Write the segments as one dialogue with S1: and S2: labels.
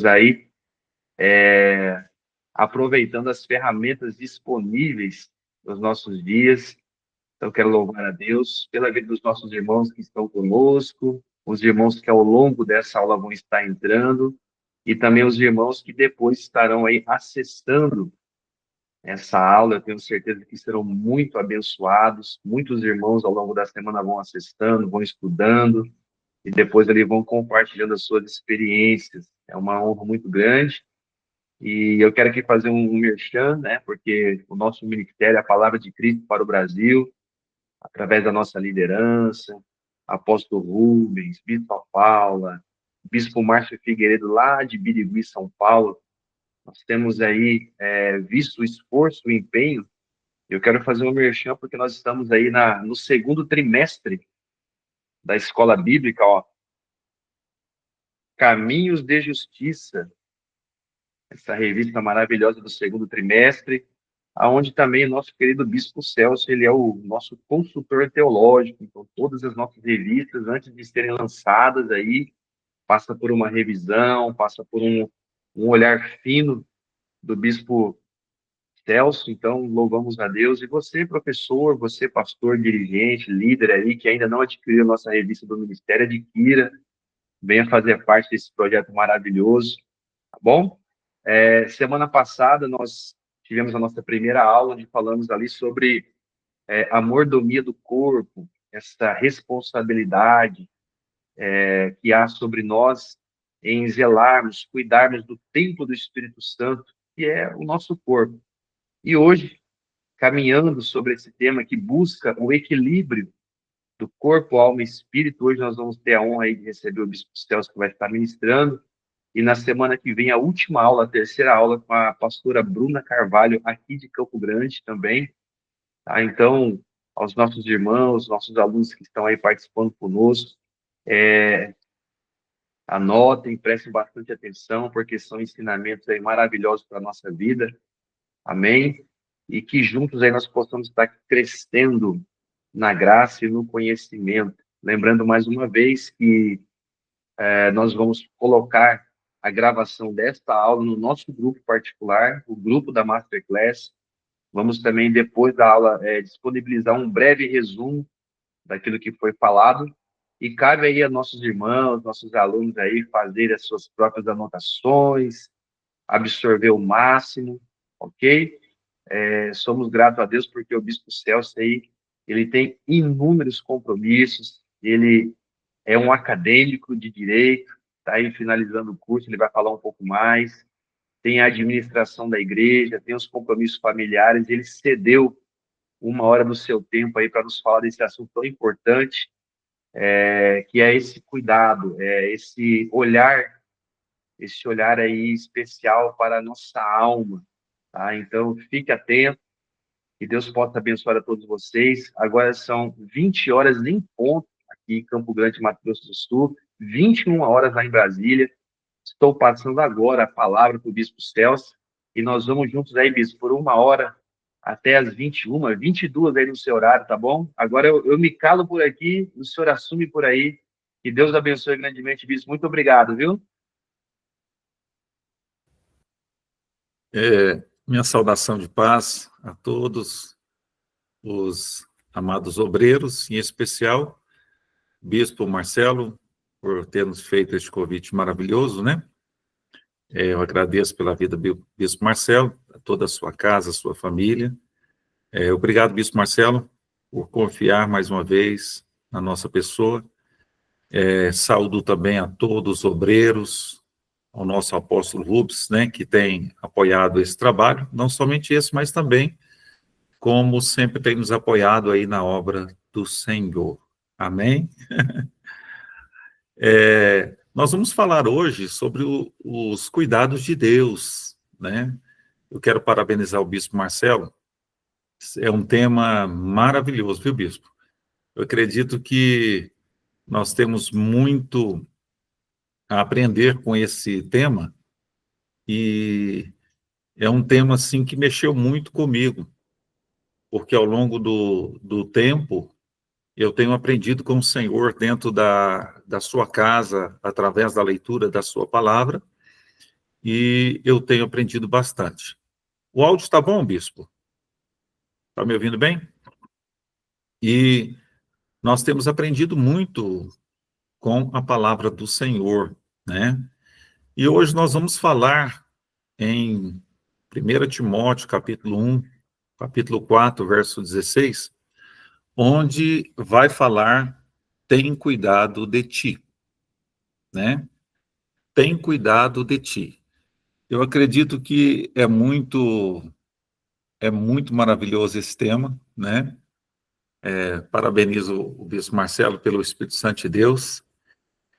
S1: aí aproveitando as ferramentas disponíveis nos nossos dias. Então, quero louvar a Deus pela vida dos nossos irmãos que estão conosco, os irmãos que ao longo dessa aula vão estar entrando, e também os irmãos que depois estarão aí acessando essa aula. Eu tenho certeza que serão muito abençoados. Muitos irmãos ao longo da semana vão acessando, vão estudando, e depois ali vão compartilhando as suas experiências. É uma honra muito grande. E eu quero aqui fazer um merchan, né? Porque o nosso ministério é a palavra de Cristo para o Brasil, através da nossa liderança, apóstolo Rubens, Bispo Paula, Bispo Márcio Figueiredo, lá de Birigui, São Paulo. Nós temos aí visto o esforço, o empenho. Eu quero fazer um merchan porque nós estamos aí no segundo trimestre da Escola Bíblica, ó, Caminhos de Justiça, essa revista maravilhosa do segundo trimestre, aonde também o nosso querido Bispo Celso, ele é o nosso consultor teológico. Então todas as nossas revistas, antes de serem lançadas aí, passa por uma revisão, passa por um olhar fino do Bispo Celso. Então louvamos a Deus. E você, professor, você, pastor, dirigente, líder aí, que ainda não adquiriu a nossa revista do Ministério, adquira, venha fazer parte desse projeto maravilhoso, tá bom? Semana passada nós tivemos a nossa primeira aula, onde falamos ali sobre a mordomia do corpo, essa responsabilidade que há sobre nós em zelarmos, cuidarmos do templo do Espírito Santo, que é o nosso corpo. E hoje, caminhando sobre esse tema que busca o equilíbrio do corpo, alma e espírito, hoje nós vamos ter a honra aí de receber o Bispo Celso, que vai estar ministrando. E na semana que vem, a última aula, a terceira aula, com a pastora Bruna Carvalho, aqui de Campo Grande também. Tá? Então, aos nossos irmãos, nossos alunos que estão aí participando conosco, anotem, prestem bastante atenção, porque são ensinamentos aí maravilhosos para a nossa vida. Amém? E que juntos aí nós possamos estar crescendo na graça e no conhecimento. Lembrando mais uma vez que nós vamos colocar a gravação desta aula no nosso grupo particular, o grupo da Masterclass. Vamos também, depois da aula, disponibilizar um breve resumo daquilo que foi falado, e cabe aí a nossos irmãos, nossos alunos aí fazer as suas próprias anotações, absorver o máximo, ok? Somos gratos a Deus porque o Bispo Celso aí, ele tem inúmeros compromissos, ele é um acadêmico de direito, está aí finalizando o curso, ele vai falar um pouco mais, tem a administração da igreja, tem os compromissos familiares, ele cedeu uma hora do seu tempo aí para nos falar desse assunto tão importante, que é esse cuidado, esse olhar aí especial para a nossa alma, tá? Então, fique atento, que Deus possa abençoar a todos vocês. Agora são 20 horas em ponto, aqui em Campo Grande, Mato Grosso do Sul, 21 horas lá em Brasília. Estou passando agora a palavra para o Bispo Celso, e nós vamos juntos aí, Bispo, por uma hora até as 21, 22 aí no seu horário, tá bom? Agora eu me calo por aqui, o senhor assume por aí. Que Deus abençoe grandemente, Bispo. Muito obrigado, viu?
S2: Minha saudação de paz a todos os amados obreiros, em especial Bispo Marcelo, por ter nos feito este convite maravilhoso, né? Eu agradeço pela vida do Bispo Marcelo, a toda a sua casa, a sua família. Obrigado, Bispo Marcelo, por confiar mais uma vez na nossa pessoa. Saúdo também a todos os obreiros, ao nosso apóstolo Rubens, né, que tem apoiado esse trabalho, não somente esse, mas também, como sempre tem nos apoiado aí na obra do Senhor. Amém? Nós vamos falar hoje sobre os cuidados de Deus, né? Eu quero parabenizar o Bispo Marcelo. É um tema maravilhoso, viu, Bispo? Eu acredito que nós temos muito a aprender com esse tema, e é um tema, assim, que mexeu muito comigo, porque ao longo do tempo, eu tenho aprendido com o Senhor dentro da sua casa, através da leitura da sua palavra, e eu tenho aprendido bastante. O áudio está bom, bispo? Está me ouvindo bem? E nós temos aprendido muito com a palavra do Senhor, né? E hoje nós vamos falar em 1 Timóteo, capítulo 1, capítulo 4, verso 16, onde vai falar, tem cuidado de ti, né? Tem cuidado de ti. Eu acredito que é muito maravilhoso esse tema, né? Parabenizo o bispo Marcelo pelo Espírito Santo de Deus.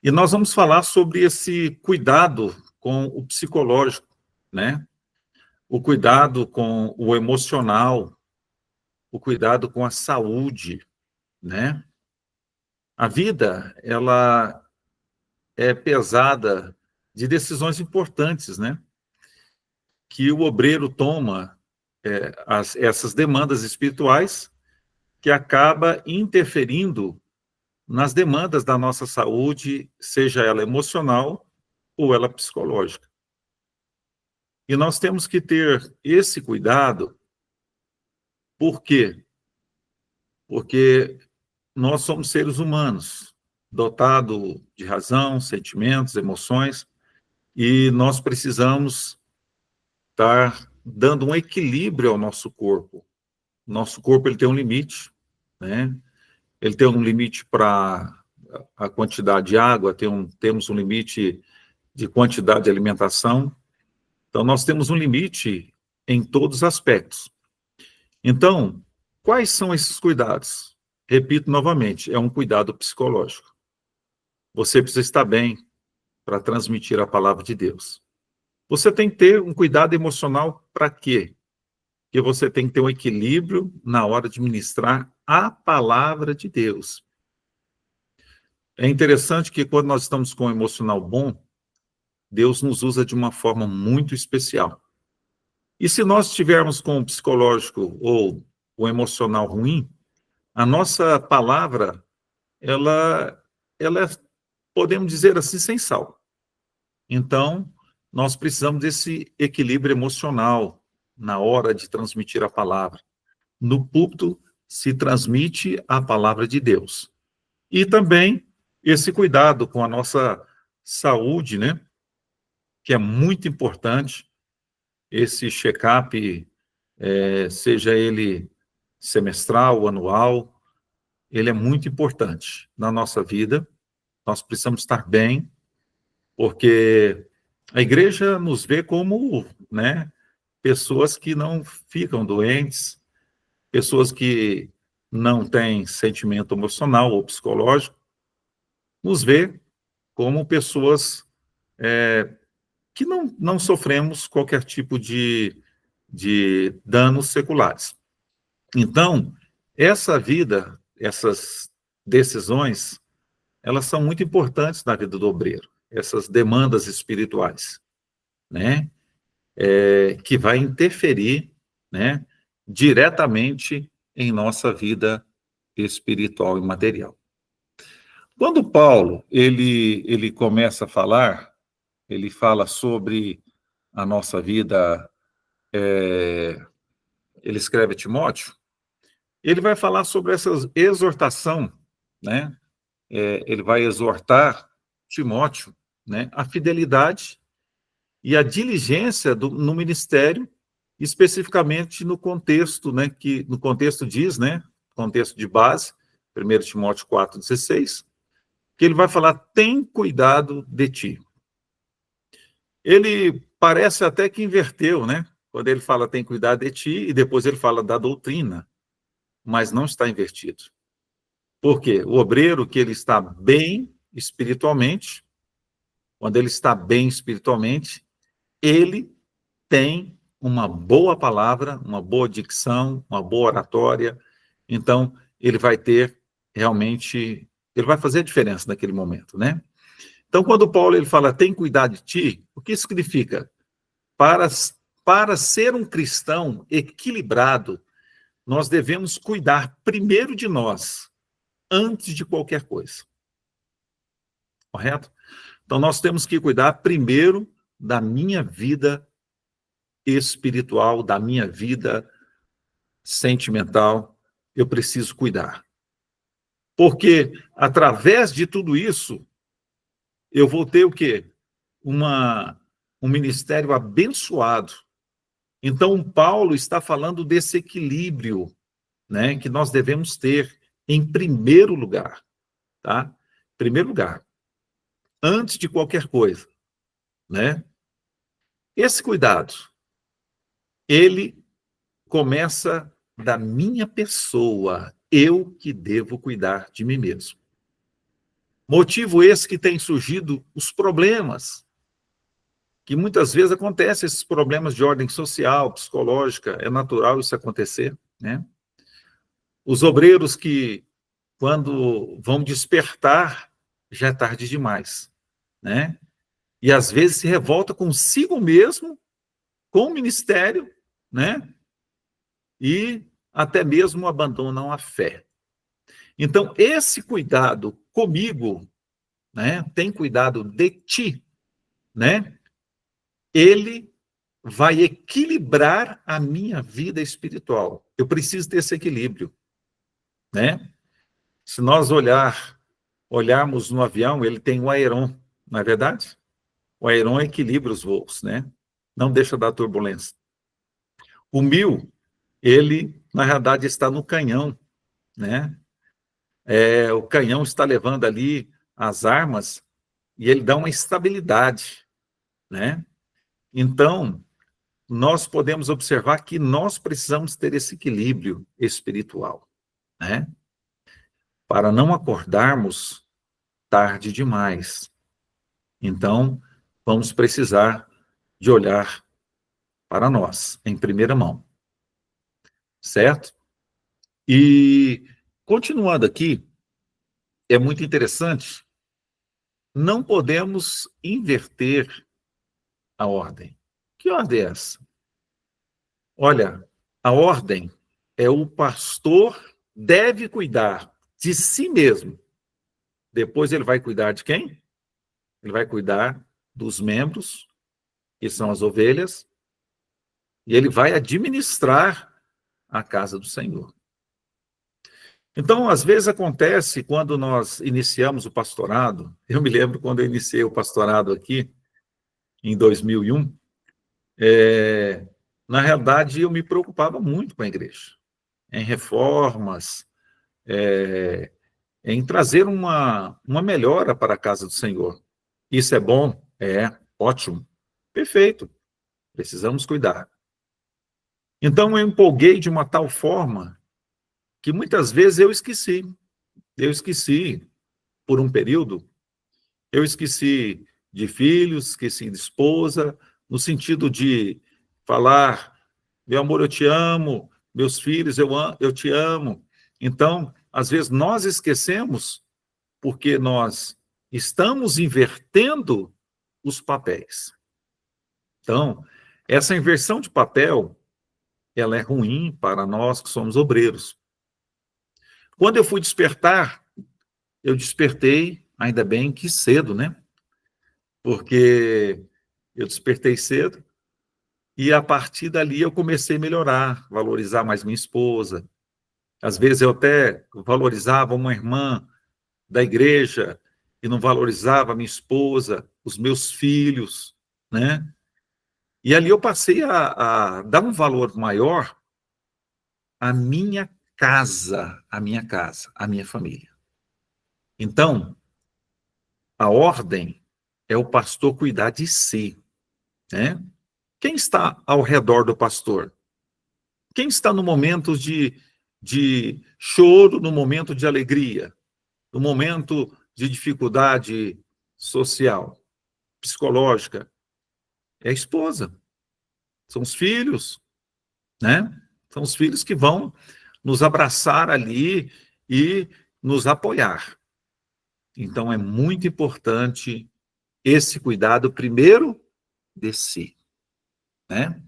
S2: E nós vamos falar sobre esse cuidado com o psicológico, né? O cuidado com o emocional, o cuidado com a saúde, né? A vida, ela é pesada de decisões importantes, né? Que o obreiro toma essas demandas espirituais que acaba interferindo nas demandas da nossa saúde, seja ela emocional ou ela psicológica. E nós temos que ter esse cuidado, por quê? Porque nós somos seres humanos, dotados de razão, sentimentos, emoções, e nós precisamos estar dando um equilíbrio ao nosso corpo. Nosso corpo ele tem um limite, né? Ele tem um limite para a quantidade de água, temos um limite de quantidade de alimentação. Então, nós temos um limite em todos os aspectos. Então, quais são esses cuidados? Repito novamente, é um cuidado psicológico. Você precisa estar bem para transmitir a palavra de Deus. Você tem que ter um cuidado emocional para quê? Porque você tem que ter um equilíbrio na hora de ministrar a palavra de Deus. É interessante que quando nós estamos com um emocional bom, Deus nos usa de uma forma muito especial. E se nós estivermos com o psicológico ou o emocional ruim, a nossa palavra, ela é, podemos dizer assim, sem sal. Então, nós precisamos desse equilíbrio emocional na hora de transmitir a palavra. No púlpito se transmite a palavra de Deus. E também esse cuidado com a nossa saúde, né? Que é muito importante, esse check-up, seja ele semestral, anual, ele é muito importante na nossa vida. Nós precisamos estar bem, porque a igreja nos vê como, né, pessoas que não ficam doentes, pessoas que não têm sentimento emocional ou psicológico, nos vê como pessoas que não sofremos qualquer tipo de danos seculares. Então, essa vida, essas decisões, elas são muito importantes na vida do obreiro, essas demandas espirituais, né? Que vai interferir, né, diretamente em nossa vida espiritual e material. Quando Paulo, ele começa a falar, ele fala sobre a nossa vida, ele escreve a Timóteo, ele vai falar sobre essa exortação, né? Ele vai exortar Timóteo, né, a fidelidade e a diligência no ministério, especificamente no contexto, né, que no contexto diz, né, contexto de base, 1 Timóteo 4,16, que ele vai falar, tem cuidado de ti. Ele parece até que inverteu, né, quando ele fala tem cuidado de ti, e depois ele fala da doutrina, mas não está invertido. Por quê? O obreiro que ele está bem espiritualmente, quando ele está bem espiritualmente, ele tem uma boa palavra, uma boa dicção, uma boa oratória, então ele vai ter realmente, ele vai fazer a diferença naquele momento, né? Então, quando Paulo ele fala, tem cuidado de ti, o que isso significa? Para ser um cristão equilibrado, nós devemos cuidar primeiro de nós, antes de qualquer coisa. Correto? Então, nós temos que cuidar primeiro da minha vida espiritual, da minha vida sentimental, eu preciso cuidar. Porque, através de tudo isso, eu vou ter o quê? Um ministério abençoado. Então, Paulo está falando desse equilíbrio, né, que nós devemos ter em primeiro lugar, tá? Primeiro lugar, antes de qualquer coisa, né? Esse cuidado, ele começa da minha pessoa, eu que devo cuidar de mim mesmo. Motivo esse que tem surgido os problemas, que muitas vezes acontecem, esses problemas de ordem social, psicológica, é natural isso acontecer, né? Os obreiros que, quando vão despertar, já é tarde demais, né? E às vezes se revolta consigo mesmo, com o ministério, né? E até mesmo abandonam a fé. Então, esse cuidado comigo, né? Tem cuidado de ti, né? Ele vai equilibrar a minha vida espiritual. Eu preciso ter esse equilíbrio, né? Se nós olharmos no avião, ele tem o aileron, não é verdade? O aileron equilibra os voos, né? Não deixa dar turbulência. O mil, ele, na realidade, está no canhão, né? O canhão está levando ali as armas e ele dá uma estabilidade, né? Então, nós podemos observar que nós precisamos ter esse equilíbrio espiritual, né? Para não acordarmos tarde demais. Então, vamos precisar de olhar para nós, em primeira mão, certo? E, continuando aqui, é muito interessante, não podemos inverter a ordem. Que ordem é essa? Olha, a ordem é o pastor deve cuidar de si mesmo. Depois ele vai cuidar de quem? Ele vai cuidar dos membros, que são as ovelhas, e ele vai administrar a casa do Senhor. Então, às vezes acontece quando nós iniciamos o pastorado, eu me lembro quando eu iniciei o pastorado aqui, em 2001, na realidade eu me preocupava muito com a igreja, em reformas, em trazer uma melhora para a casa do Senhor. Isso é bom? É, ótimo, perfeito, precisamos cuidar. Então eu empolguei de uma tal forma que muitas vezes eu esqueci por um período, eu esqueci de filhos, esqueci de esposa, no sentido de falar, meu amor, eu te amo, meus filhos, eu te amo. Então, às vezes nós esquecemos porque nós estamos invertendo os papéis. Então, essa inversão de papel, ela é ruim para nós que somos obreiros. Quando eu fui despertar, eu despertei, ainda bem que cedo, né? Porque eu despertei cedo e a partir dali eu comecei a melhorar, valorizar mais minha esposa. Às vezes eu até valorizava uma irmã da igreja e não valorizava a minha esposa, os meus filhos, né? E ali eu passei a dar um valor maior à minha casa, à minha família. Então, a ordem é o pastor cuidar de si, né? Quem está ao redor do pastor? Quem está no momento de choro, no momento de alegria, no momento de dificuldade social, psicológica? É a esposa, são os filhos, né? São os filhos que vão nos abraçar ali e nos apoiar. Então, é muito importante esse cuidado, primeiro, de si, né?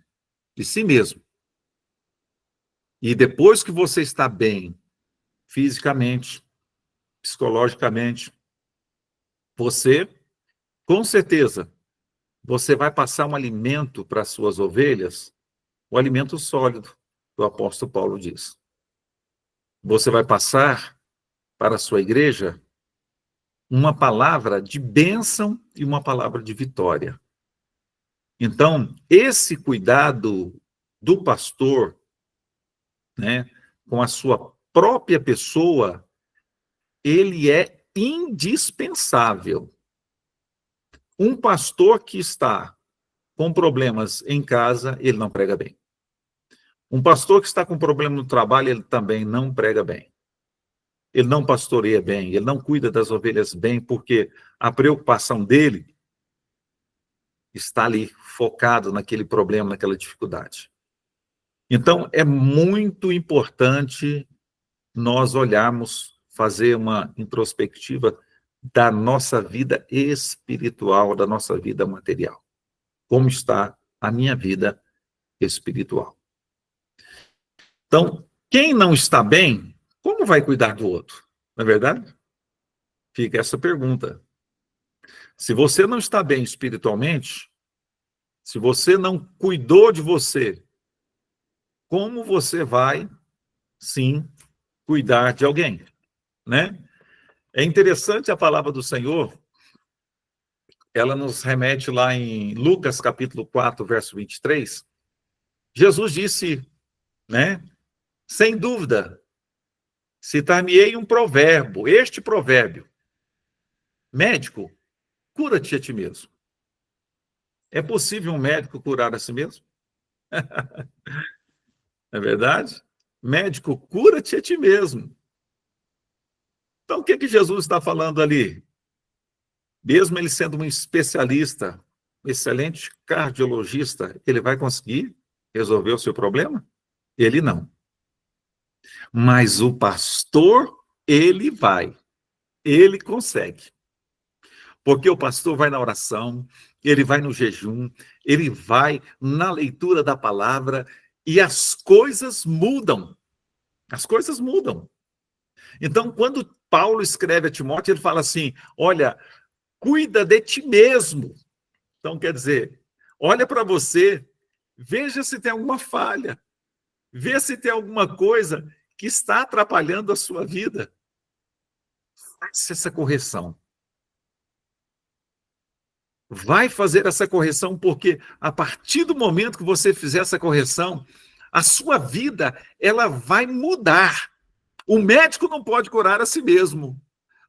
S2: De si mesmo. E depois que você está bem, fisicamente, psicologicamente, você, com certeza, você vai passar um alimento para as suas ovelhas, o alimento sólido, que o apóstolo Paulo diz. Você vai passar para a sua igreja uma palavra de bênção e uma palavra de vitória. Então, esse cuidado do pastor, né, com a sua própria pessoa, ele é indispensável. Um pastor que está com problemas em casa, ele não prega bem. Um pastor que está com problema no trabalho, ele também não prega bem. Ele não pastoreia bem, ele não cuida das ovelhas bem, porque a preocupação dele está ali, focado naquele problema, naquela dificuldade. Então, é muito importante nós olharmos, fazer uma introspectiva da nossa vida espiritual, da nossa vida material. Como está a minha vida espiritual? Então, quem não está bem, como vai cuidar do outro? Não é verdade? Fica essa pergunta. Se você não está bem espiritualmente, se você não cuidou de você, como você vai, sim, cuidar de alguém, né? É interessante a palavra do Senhor, ela nos remete lá em Lucas capítulo 4, verso 23. Jesus disse, né? Sem dúvida, citar-me-ei um provérbio, este provérbio: médico, cura-te a ti mesmo. É possível um médico curar a si mesmo? É verdade? Médico, cura-te a ti mesmo. Então, o que que Jesus está falando ali? Mesmo ele sendo um especialista, um excelente cardiologista, ele vai conseguir resolver o seu problema? Ele não. Mas o pastor, ele vai. Ele consegue. Porque o pastor vai na oração, ele vai no jejum, ele vai na leitura da palavra e as coisas mudam. As coisas mudam. Então, quando Paulo escreve a Timóteo, ele fala assim: olha, cuida de ti mesmo. Então, quer dizer, olha para você, veja se tem alguma falha, vê se tem alguma coisa que está atrapalhando a sua vida. Faça essa correção. Vai fazer essa correção, porque a partir do momento que você fizer essa correção, a sua vida, ela vai mudar. O médico não pode curar a si mesmo,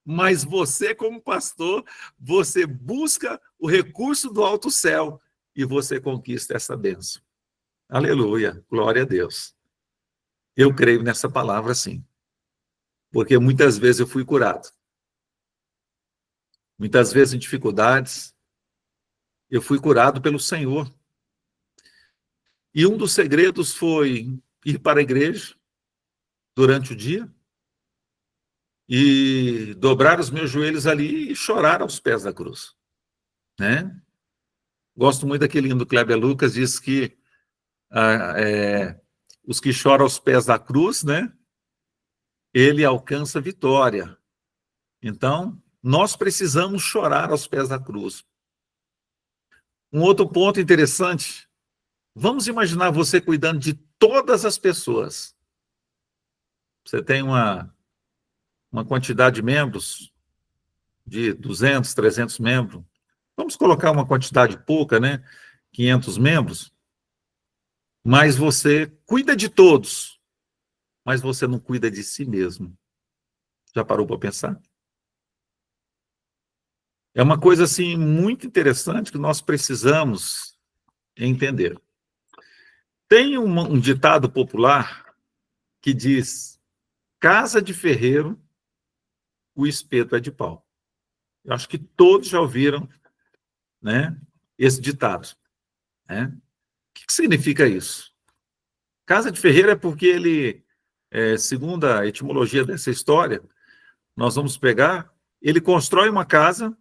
S2: mas você, como pastor, você busca o recurso do alto céu e você conquista essa bênção. Aleluia, glória a Deus. Eu creio nessa palavra, sim, porque muitas vezes eu fui curado. Muitas vezes em dificuldades, eu fui curado pelo Senhor. E um dos segredos foi ir para a igreja durante o dia e dobrar os meus joelhos ali e chorar aos pés da cruz, né? Gosto muito daquele hino do Kleber Lucas, diz que os que choram aos pés da cruz, né? Ele alcança vitória. Então, nós precisamos chorar aos pés da cruz. Um outro ponto interessante, vamos imaginar você cuidando de todas as pessoas. Você tem uma quantidade de membros, de 200, 300 membros. Vamos colocar uma quantidade pouca, né? 500 membros. Mas você cuida de todos, mas você não cuida de si mesmo. Já parou para pensar? É uma coisa, assim, muito interessante que nós precisamos entender. Tem um ditado popular que diz: casa de ferreiro, o espeto é de pau. Eu acho que todos já ouviram, né, esse ditado, né? O que significa isso? Casa de ferreiro é porque ele, segundo a etimologia dessa história, nós vamos pegar, ele constrói uma casa,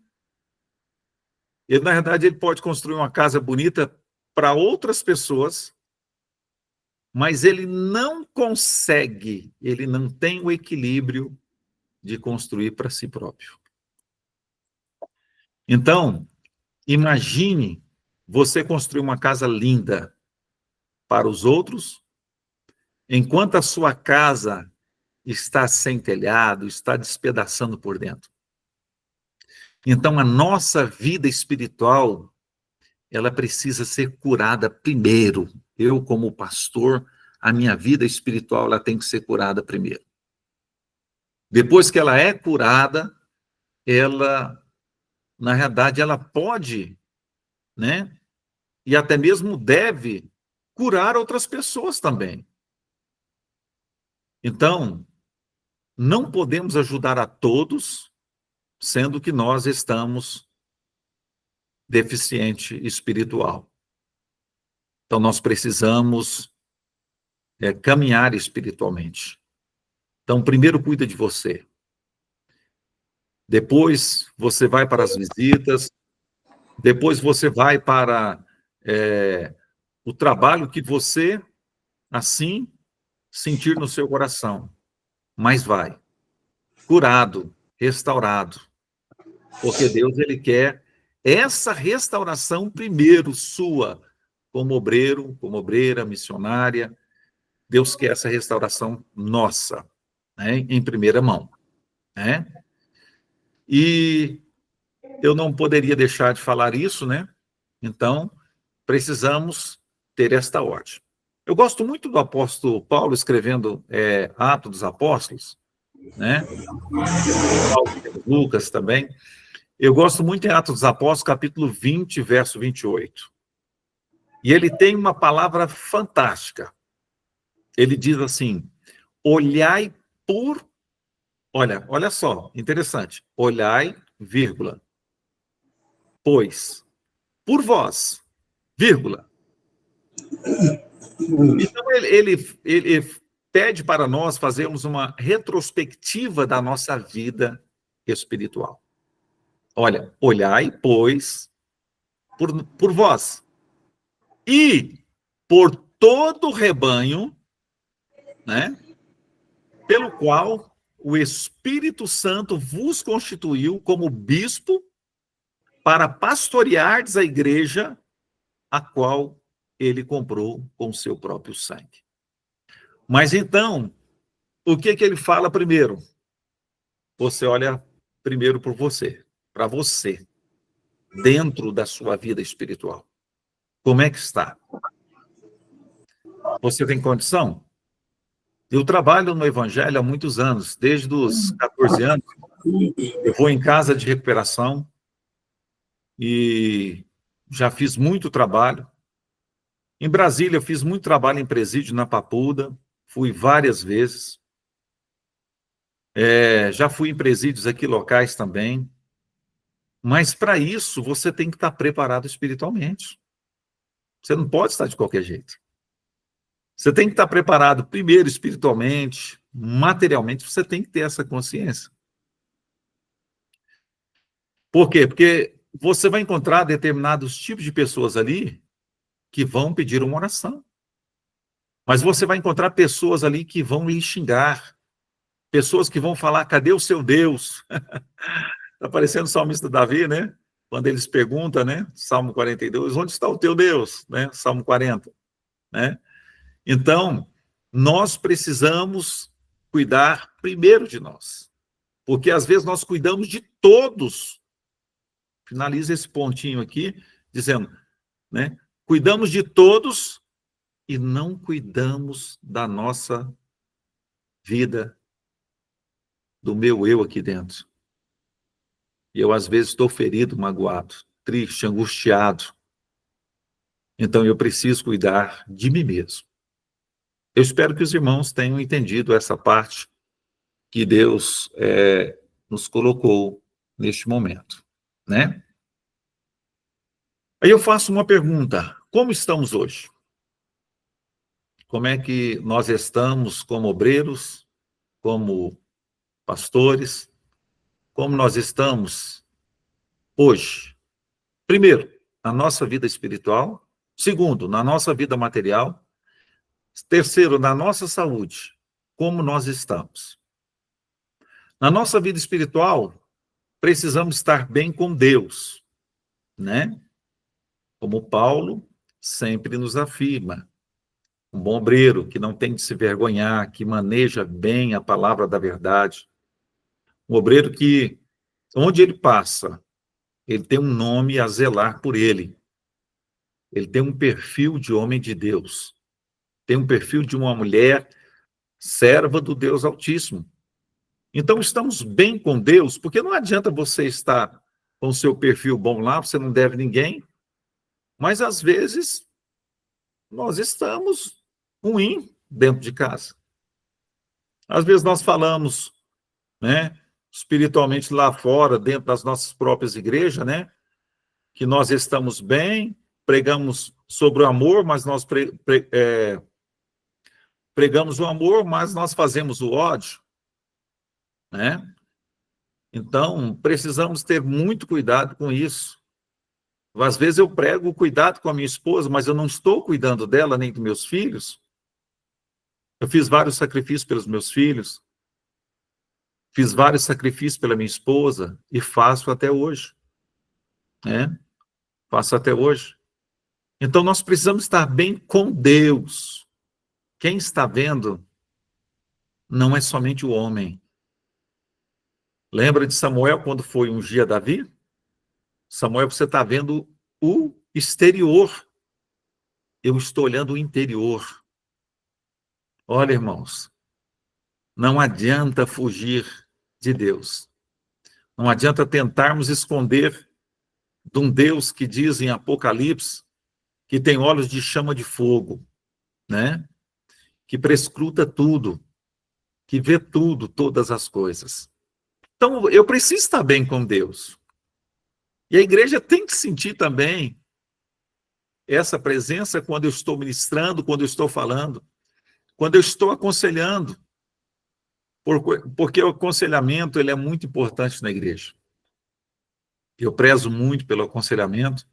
S2: ele, na verdade, ele pode construir uma casa bonita para outras pessoas, mas ele não consegue, ele não tem o equilíbrio de construir para si próprio. Então, imagine você construiu uma casa linda para os outros, enquanto a sua casa está sem telhado, está despedaçando por dentro. Então, a nossa vida espiritual, ela precisa ser curada primeiro. Eu, como pastor, a minha vida espiritual, ela tem que ser curada primeiro. Depois que ela é curada, ela, na realidade, ela pode, né, e até mesmo deve curar outras pessoas também. Então, não podemos ajudar a todos, sendo que nós estamos deficiente espiritual. Então, nós precisamos caminhar espiritualmente. Então, primeiro cuida de você. Depois você vai para as visitas. Depois você vai para o trabalho que você, assim, sentir no seu coração. Mas vai. Curado, restaurado. Porque Deus, ele quer essa restauração primeiro sua, como obreiro, como obreira, missionária. Deus quer essa restauração nossa, né, em primeira mão, né? E eu não poderia deixar de falar isso, né? Então, precisamos ter esta ordem. Eu gosto muito do apóstolo Paulo escrevendo Atos dos Apóstolos, né? Lucas também. Eu gosto muito em Atos dos Apóstolos, capítulo 20, verso 28. E ele tem uma palavra fantástica. Ele diz assim: olhai por... Olha só, interessante. Olhai, vírgula, pois, por vós, vírgula. Então, ele pede para nós fazermos uma retrospectiva da nossa vida espiritual. Olha, olhai, pois, por vós, e por todo o rebanho, né, pelo qual o Espírito Santo vos constituiu como bispo para pastoreardes a igreja a qual ele comprou com seu próprio sangue. Mas então, o que ele fala primeiro? Você olha primeiro por você, para você, dentro da sua vida espiritual. Como é que está? Você tem condição? Eu trabalho no Evangelho há muitos anos, desde os 14 anos. Eu vou em casa de recuperação e já fiz muito trabalho. Em Brasília, eu fiz muito trabalho em presídio, na Papuda, fui várias vezes. Já fui em presídios aqui locais também. Mas para isso, você tem que estar preparado espiritualmente. Você não pode estar de qualquer jeito. Você tem que estar preparado primeiro espiritualmente, materialmente, você tem que ter essa consciência. Por quê? Porque você vai encontrar determinados tipos de pessoas ali que vão pedir uma oração. Mas você vai encontrar pessoas ali que vão lhe xingar. Pessoas que vão falar: cadê o seu Deus? Está parecendo o salmista Davi, né? Quando eles perguntam, né? Salmo 42, onde está o teu Deus? Né? Salmo 40, né? Então, nós precisamos cuidar primeiro de nós. Porque às vezes nós cuidamos de todos. Finaliza esse pontinho aqui, dizendo, né? Cuidamos de todos e não cuidamos da nossa vida, do meu eu aqui dentro. E eu, às vezes, estou ferido, magoado, triste, angustiado. Então, eu preciso cuidar de mim mesmo. Eu espero que os irmãos tenham entendido essa parte que Deus nos colocou neste momento, né? Aí eu faço uma pergunta: como estamos hoje? Como é que nós estamos como obreiros, como pastores? Como nós estamos hoje? Primeiro, na nossa vida espiritual. Segundo, na nossa vida material. Terceiro, na nossa saúde. Como nós estamos? Na nossa vida espiritual, precisamos estar bem com Deus, né? como Paulo sempre nos afirma. Um bom obreiro que não tem de se vergonhar, que maneja bem a palavra da verdade. Um obreiro que, onde ele passa, ele tem um nome a zelar por ele. Ele tem um perfil de homem de Deus. Tem um perfil de uma mulher serva do Deus Altíssimo. Então, estamos bem com Deus, porque não adianta você estar com o seu perfil bom lá, você não deve ninguém, mas às vezes nós estamos ruim dentro de casa. Às vezes nós falamos, né, espiritualmente lá fora, dentro das nossas próprias igrejas, né, que nós estamos bem, pregamos sobre o amor, mas nós pregamos o amor, mas nós fazemos o ódio, né? Então, precisamos ter muito cuidado com isso. Às vezes eu prego o cuidado com a minha esposa, mas eu não estou cuidando dela nem dos meus filhos. Eu fiz vários sacrifícios pelos meus filhos, fiz vários sacrifícios pela minha esposa e faço até hoje, né? Faço até hoje. Então, nós precisamos estar bem com Deus. Quem está vendo não é somente o homem. Lembra de Samuel quando foi ungir Davi? Samuel, você está vendo o exterior. Eu estou olhando o interior. Olha, irmãos, não adianta fugir de Deus. Não adianta tentarmos esconder de um Deus que diz em Apocalipse que tem olhos de chama de fogo, né? Que prescruta tudo, que vê tudo, todas as coisas. Então, eu preciso estar bem com Deus. E a igreja tem que sentir também essa presença quando eu estou ministrando, quando eu estou falando, quando eu estou aconselhando. Porque o aconselhamento ele é muito importante na igreja. Eu prezo muito pelo aconselhamento,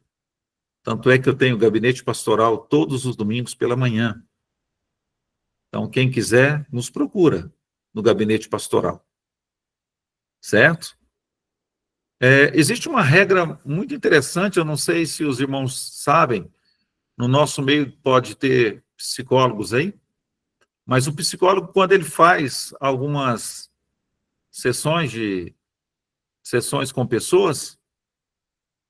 S2: tanto é que eu tenho gabinete pastoral todos os domingos pela manhã. Então, quem quiser, nos procura no gabinete pastoral. Certo? Existe uma regra muito interessante, eu não sei se os irmãos sabem, no nosso meio pode ter psicólogos aí, mas o psicólogo, quando ele faz algumas sessões com pessoas,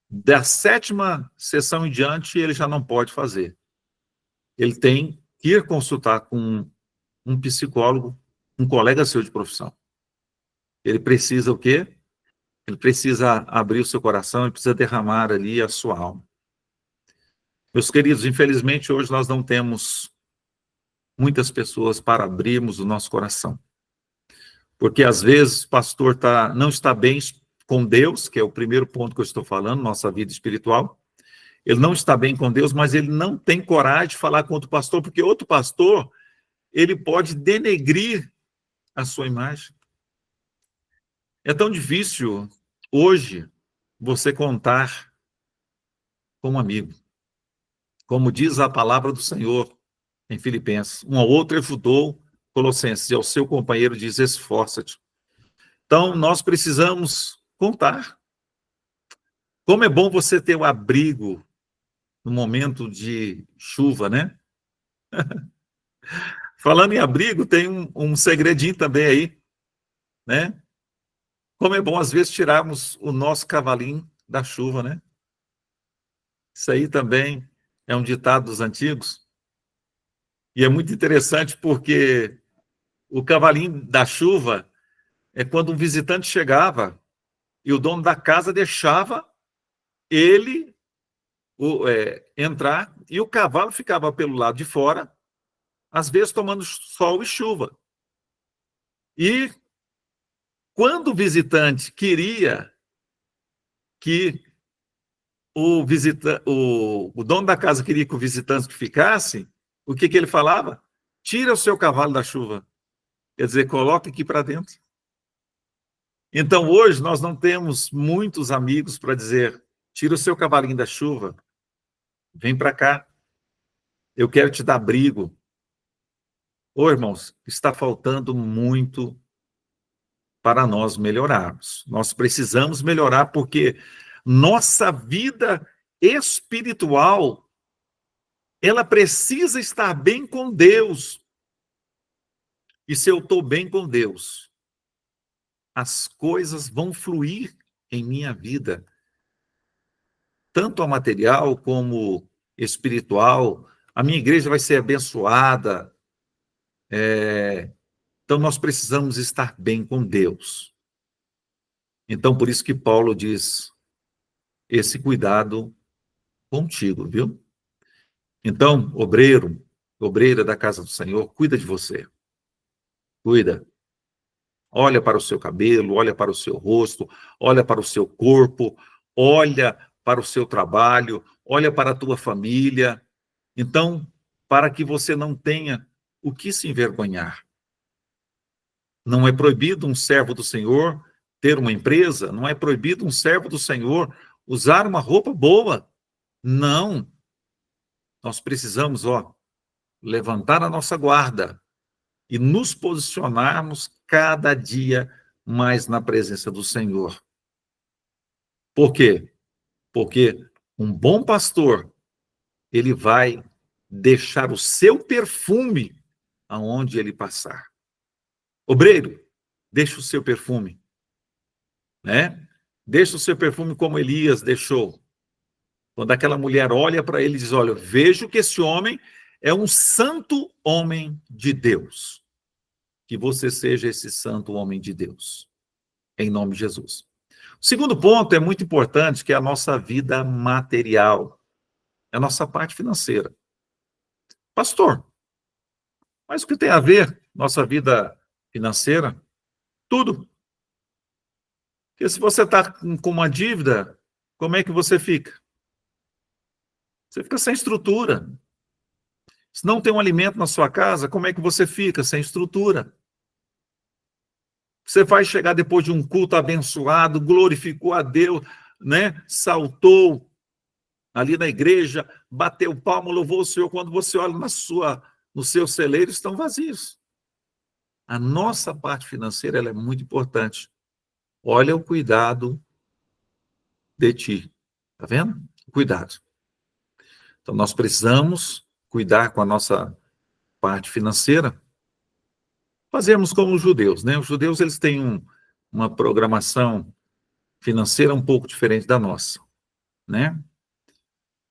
S2: da 7ª sessão em diante, ele já não pode fazer. Ele tem que ir consultar com um psicólogo, um colega seu de profissão. Ele precisa o quê? Ele precisa abrir o seu coração, ele precisa derramar ali a sua alma. Meus queridos, infelizmente, hoje nós não temos muitas pessoas para abrirmos o nosso coração. Porque, às vezes, o pastor não está bem com Deus, que é o primeiro ponto que eu estou falando, nossa vida espiritual. Ele não está bem com Deus, mas ele não tem coragem de falar com outro pastor, porque outro pastor, ele pode denegrir a sua imagem. É tão difícil, hoje, você contar com um amigo. Como diz a palavra do Senhor em Filipenses, um ao outro ajudou, Colossenses, e ao seu companheiro diz, esforça-te. Então, nós precisamos contar. Como é bom você ter o abrigo no momento de chuva, né? Falando em abrigo, tem um segredinho também aí, né? Como é bom, às vezes, tirarmos o nosso cavalinho da chuva, né? Isso aí também é um ditado dos antigos. E é muito interessante porque o cavalinho da chuva é quando um visitante chegava e o dono da casa deixava ele entrar e o cavalo ficava pelo lado de fora, às vezes tomando sol e chuva. E quando o visitante queria que o dono da casa queria que o visitante ficasse, o que ele falava? Tira o seu cavalo da chuva. Quer dizer, coloca aqui para dentro. Então, hoje, nós não temos muitos amigos para dizer, tira o seu cavalinho da chuva, vem para cá, eu quero te dar abrigo. Ô, irmãos, está faltando muito para nós melhorarmos. Nós precisamos melhorar porque nossa vida espiritual, ela precisa estar bem com Deus. E se eu estou bem com Deus, as coisas vão fluir em minha vida, tanto a material como espiritual. A minha igreja vai ser abençoada. Então, nós precisamos estar bem com Deus. Então, por isso que Paulo diz, esse cuidado contigo, viu? Então, obreiro, obreira da casa do Senhor, cuida de você. Cuida. Olha para o seu cabelo, olha para o seu rosto, olha para o seu corpo, olha para o seu trabalho, olha para a tua família. Então, para que você não tenha o que se envergonhar. Não é proibido um servo do Senhor ter uma empresa, não é proibido um servo do Senhor usar uma roupa boa. Não. Nós precisamos, levantar a nossa guarda e nos posicionarmos cada dia mais na presença do Senhor. Por quê? Porque um bom pastor, ele vai deixar o seu perfume aonde ele passar. Obreiro, deixa o seu perfume, né? Deixa o seu perfume como Elias deixou. Quando aquela mulher olha para ele e diz, olha, vejo que esse homem é um santo homem de Deus. Que você seja esse santo homem de Deus. Em nome de Jesus. O segundo ponto é muito importante, que é a nossa vida material. É a nossa parte financeira. Pastor, mas o que tem a ver nossa vida financeira? Tudo. Porque se você está com uma dívida, como é que você fica? Você fica sem estrutura. Se não tem um alimento na sua casa, como é que você fica? Sem estrutura. Você vai chegar depois de um culto abençoado, glorificou a Deus, né? Saltou ali na igreja, bateu palma, louvou o Senhor. Quando você olha no seu celeiro, estão vazios. A nossa parte financeira, ela é muito importante. Olha o cuidado de ti. Tá vendo? Cuidado. Então, nós precisamos cuidar com a nossa parte financeira. Fazemos como os judeus, né? Os judeus, eles têm uma programação financeira um pouco diferente da nossa, né?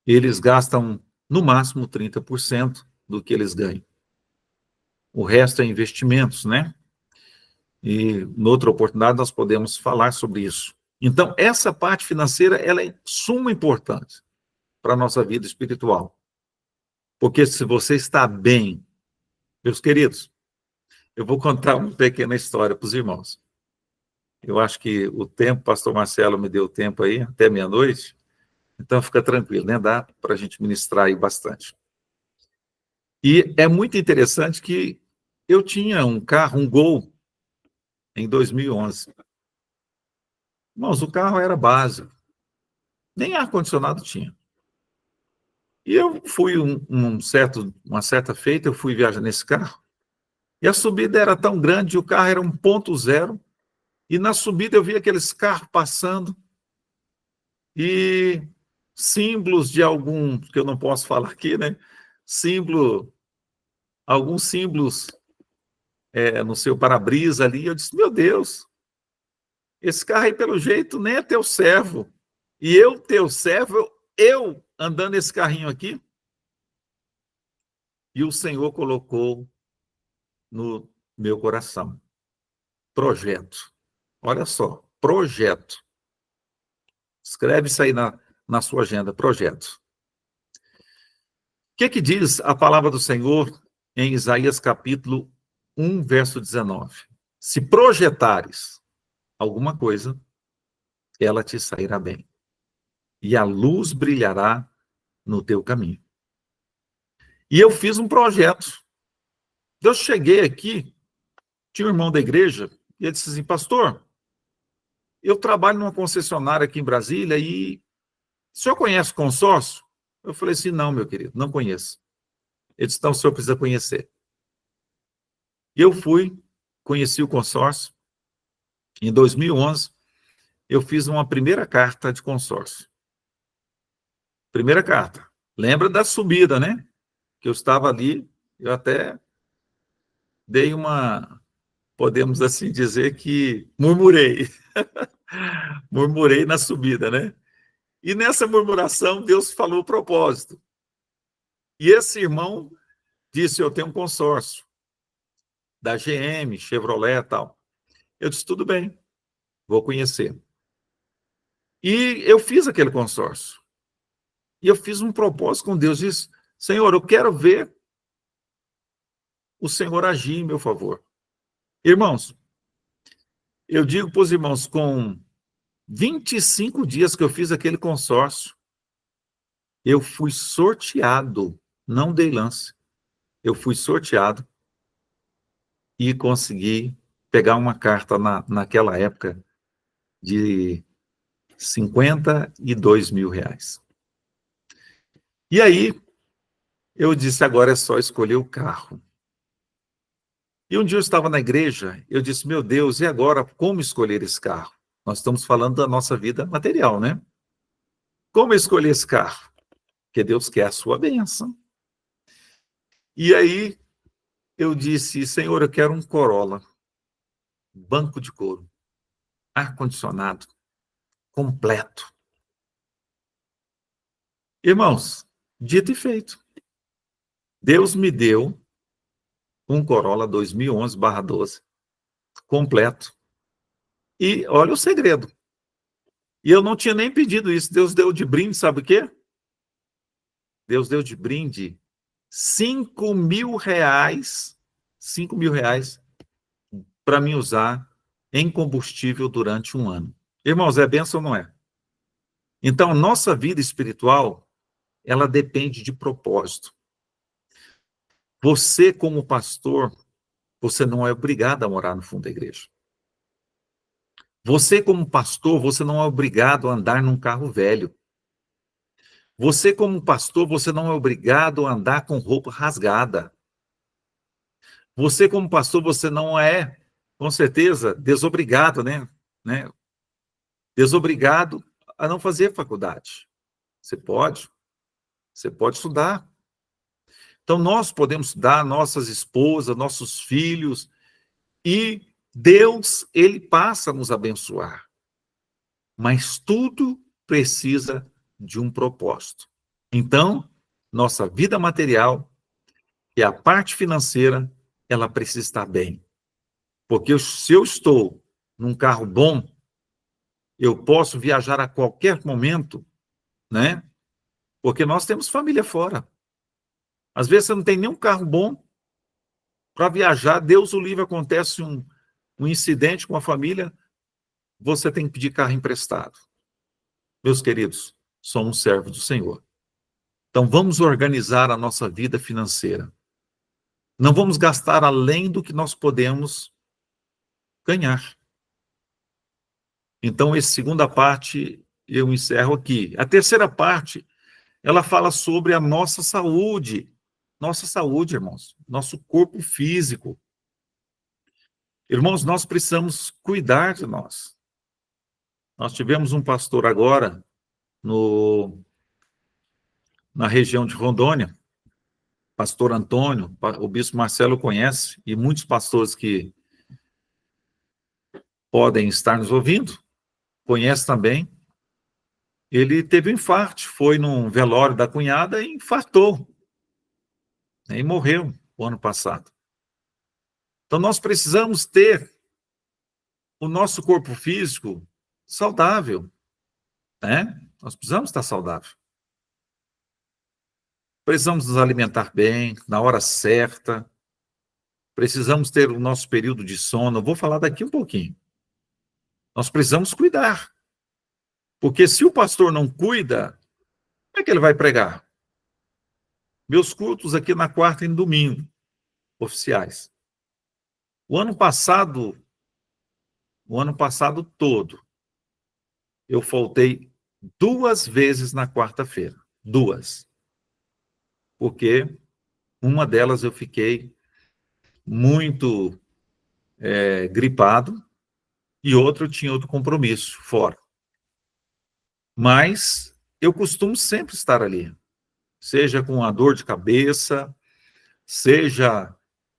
S2: Eles gastam, no máximo, 30% do que eles ganham. O resto é investimentos, né? E, noutra oportunidade, nós podemos falar sobre isso. Então, essa parte financeira, ela é de suma importância para a nossa vida espiritual. Porque se você está bem, meus queridos, eu vou contar uma pequena história para os irmãos. Eu acho que o tempo, pastor Marcelo me deu tempo aí, até meia-noite, então fica tranquilo, né? Dá para a gente ministrar aí bastante. E é muito interessante que eu tinha um carro, um Gol, em 2011. Irmãos, o carro era básico, nem ar-condicionado tinha. E eu fui uma certa feita, eu fui viajar nesse carro, e a subida era tão grande, o carro era 1.0, e na subida eu vi aqueles carros passando, e símbolos de alguns, que eu não posso falar aqui, né? Alguns símbolos no seu para-brisa ali, eu disse, meu Deus, esse carro aí, pelo jeito, nem é teu servo. E eu, teu servo, eu andando nesse carrinho aqui. E o Senhor colocou no meu coração. Projeto. Olha só, projeto. Escreve isso aí na sua agenda, projeto. O que diz a palavra do Senhor em Isaías capítulo 1, verso 19? Se projetares alguma coisa, ela te sairá bem. E a luz brilhará no teu caminho. E eu fiz um projeto. Eu cheguei aqui, tinha um irmão da igreja, e ele disse assim, pastor, eu trabalho numa concessionária aqui em Brasília e o senhor conhece consórcio? Eu falei assim, não, meu querido, não conheço. Ele disse, então o senhor precisa conhecer. E eu fui, conheci o consórcio. Em 2011, eu fiz uma primeira carta de consórcio. Primeira carta. Lembra da subida, né? Que eu estava ali, eu até dei uma, podemos assim dizer que murmurei. Murmurei na subida, né? E nessa murmuração, Deus falou o propósito. E esse irmão disse, eu tenho um consórcio da GM, Chevrolet e tal. Eu disse, tudo bem, vou conhecer. E eu fiz aquele consórcio. E eu fiz um propósito com Deus. Disse, Senhor, eu quero ver o Senhor agir em meu favor. Irmãos, eu digo para os irmãos, com 25 dias que eu fiz aquele consórcio, eu fui sorteado, não dei lance. Eu fui sorteado e consegui pegar uma carta naquela época de R$ 52 mil. E aí, eu disse, agora é só escolher o carro. E um dia eu estava na igreja, eu disse, meu Deus, e agora como escolher esse carro? Nós estamos falando da nossa vida material, né? Como escolher esse carro? Porque Deus quer a sua bênção. E aí eu disse, Senhor, eu quero um Corolla, banco de couro, ar-condicionado, completo. Irmãos, dito e feito. Deus me deu um Corolla 2011/12, completo. E olha o segredo. E eu não tinha nem pedido isso. Deus deu de brinde, sabe o quê? Deus deu de brinde R$ 5.000, R$ 5.000 para mim usar em combustível durante um ano. Irmãos, é bênção ou não é? Então, nossa vida espiritual, ela depende de propósito. Você, como pastor, você não é obrigado a morar no fundo da igreja. Você, como pastor, você não é obrigado a andar num carro velho. Você, como pastor, você não é obrigado a andar com roupa rasgada. Você, como pastor, você não é, com certeza, desobrigado, né? Desobrigado a não fazer faculdade. Você pode estudar. Então, nós podemos estudar, nossas esposas, nossos filhos, e Deus, ele passa a nos abençoar. Mas tudo precisa de um propósito. Então, nossa vida material e a parte financeira, ela precisa estar bem. Porque se eu estou num carro bom, eu posso viajar a qualquer momento, né? Porque nós temos família fora. Às vezes você não tem nenhum carro bom para viajar, Deus o livre, acontece um incidente com a família, você tem que pedir carro emprestado. Meus queridos, somos servos do Senhor. Então vamos organizar a nossa vida financeira. Não vamos gastar além do que nós podemos ganhar. Então, essa segunda parte eu encerro aqui. A terceira parte, ela fala sobre a nossa saúde. Nossa saúde, irmãos. Nosso corpo físico. Irmãos, nós precisamos cuidar de nós. Nós tivemos um pastor agora na região de Rondônia, pastor Antônio, o bispo Marcelo conhece, e muitos pastores que podem estar nos ouvindo, conhece também. Ele teve um infarto, foi num velório da cunhada e infartou, né, e morreu o ano passado. Então nós precisamos ter o nosso corpo físico saudável, né? Nós precisamos estar saudável. Precisamos nos alimentar bem, na hora certa. Precisamos ter o nosso período de sono. Eu vou falar daqui um pouquinho. Nós precisamos cuidar. Porque se o pastor não cuida, como é que ele vai pregar? Meus cultos aqui na quarta e no domingo, oficiais. O ano passado todo, eu faltei 2 vezes na quarta-feira. 2. Porque uma delas eu fiquei muito gripado e outra eu tinha outro compromisso fora. Mas eu costumo sempre estar ali, seja com a dor de cabeça, seja,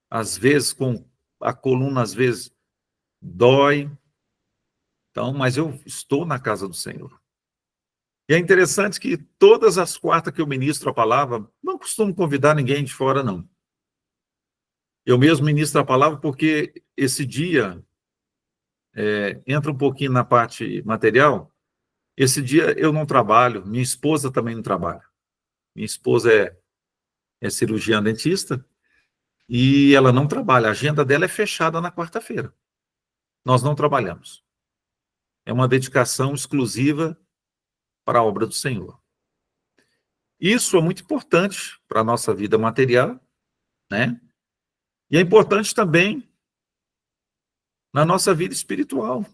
S2: às vezes, com a coluna, às vezes, dói. Então, mas eu estou na casa do Senhor. E é interessante que todas as quartas que eu ministro a palavra, não costumo convidar ninguém de fora, não. Eu mesmo ministro a palavra porque esse dia entra um pouquinho na parte material. Esse dia eu não trabalho, minha esposa também não trabalha. Minha esposa é cirurgiã dentista e ela não trabalha. A agenda dela é fechada na quarta-feira. Nós não trabalhamos. É uma dedicação exclusiva para a obra do Senhor. Isso é muito importante para a nossa vida material, né? E é importante também na nossa vida espiritual.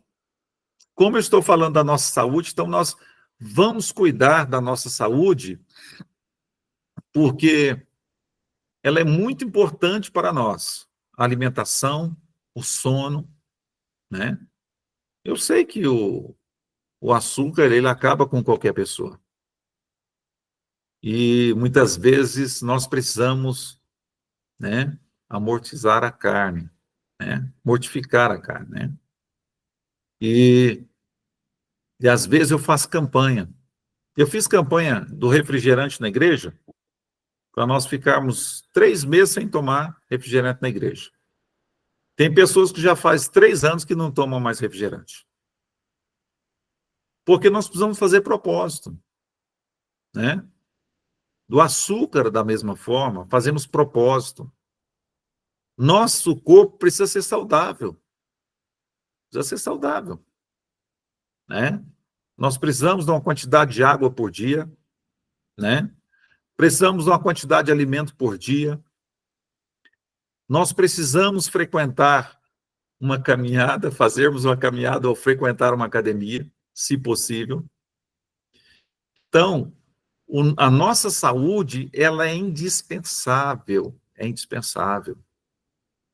S2: Como eu estou falando da nossa saúde, então nós vamos cuidar da nossa saúde, porque ela é muito importante para nós. A alimentação, o sono, né? Eu sei que o açúcar, ele acaba com qualquer pessoa. E muitas vezes nós precisamos, né, amortizar a carne, né? Mortificar a carne, né? E às vezes eu faço campanha. Eu fiz campanha do refrigerante na igreja, para nós ficarmos 3 meses sem tomar refrigerante na igreja. Tem pessoas que já faz 3 anos que não tomam mais refrigerante. Porque nós precisamos fazer propósito, né? Do açúcar, da mesma forma, fazemos propósito. Nosso corpo precisa ser saudável. Precisa ser saudável, né? Nós precisamos de uma quantidade de água por dia, né? Precisamos de uma quantidade de alimento por dia. Nós precisamos frequentar uma caminhada, fazermos uma caminhada ou frequentar uma academia, se possível. Então, a nossa saúde, ela é indispensável, é indispensável.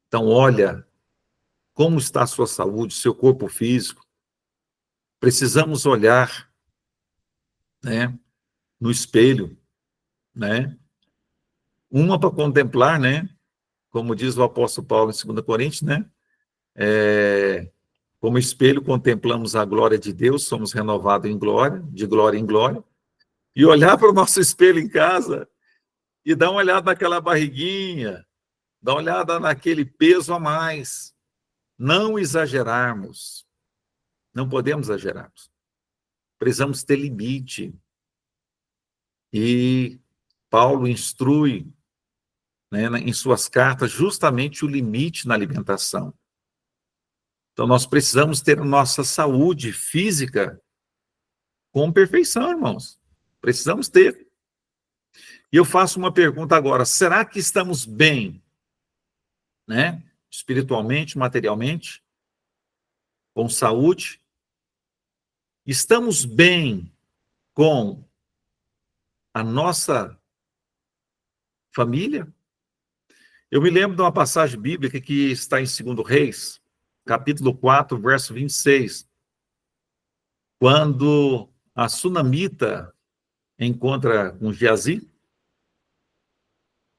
S2: Então, olha como está a sua saúde, seu corpo físico. Precisamos olhar, né, no espelho, né? Uma para contemplar, né? Como diz o apóstolo Paulo em 2 Coríntios, né? Como espelho contemplamos a glória de Deus, somos renovados em glória, de glória em glória. E olhar para o nosso espelho em casa e dar uma olhada naquela barriguinha, dar uma olhada naquele peso a mais. Não exagerarmos. Não podemos exagerar. Precisamos ter limite. E Paulo instrui, né, em suas cartas justamente o limite na alimentação. Então, nós precisamos ter nossa saúde física com perfeição, irmãos. Precisamos ter. E eu faço uma pergunta agora: será que estamos bem, né? Espiritualmente, materialmente, com saúde? Estamos bem com a nossa família? Eu me lembro de uma passagem bíblica que está em 2 Reis, capítulo 4, verso 26, quando a sunamita encontra com Geazi,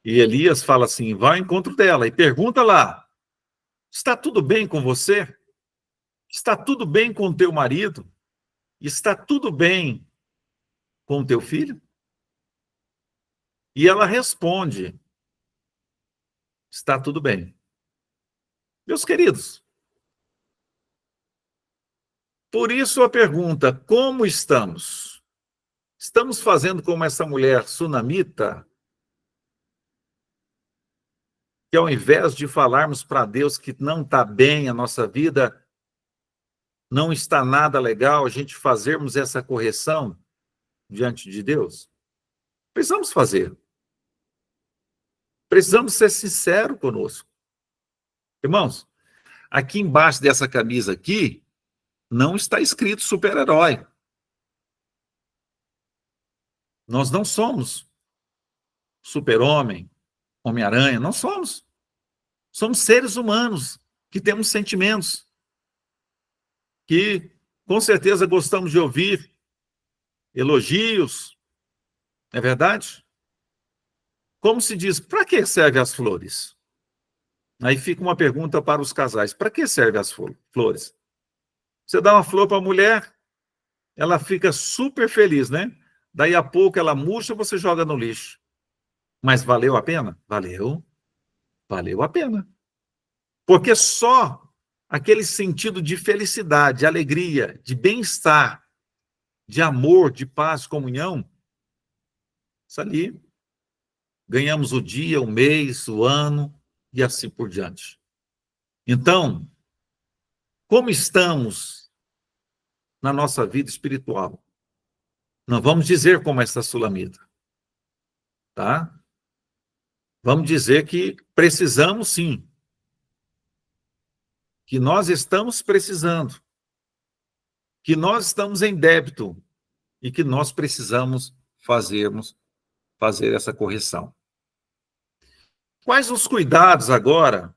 S2: e Elias fala assim: vai ao encontro dela e pergunta lá, está tudo bem com você? Está tudo bem com o teu marido? Está tudo bem com o teu filho? E ela responde: está tudo bem. Meus queridos, por isso a pergunta: como estamos? Estamos fazendo como essa mulher sunamita, que ao invés de falarmos para Deus que não está bem a nossa vida, não está nada legal, a gente fazermos essa correção diante de Deus? Precisamos fazer. Precisamos ser sinceros conosco. Irmãos, aqui embaixo dessa camisa aqui, não está escrito super-herói. Nós não somos super-homem, Homem-Aranha, não somos. Somos seres humanos que temos sentimentos, que com certeza gostamos de ouvir elogios, não é verdade? Como se diz, para que servem as flores? Aí fica uma pergunta para os casais, para que servem as flores? Você dá uma flor para a mulher, ela fica super feliz, né? Daí a pouco ela murcha, você joga no lixo. Mas valeu a pena? Valeu a pena. Porque só aquele sentido de felicidade, de alegria, de bem-estar, de amor, de paz, comunhão, isso ali, ganhamos o dia, o mês, o ano e assim por diante. Então, como estamos na nossa vida espiritual? Não vamos dizer como esta sulamita, tá? Vamos dizer que precisamos sim, que nós estamos precisando, que nós estamos em débito e que nós precisamos fazer essa correção. Quais os cuidados agora,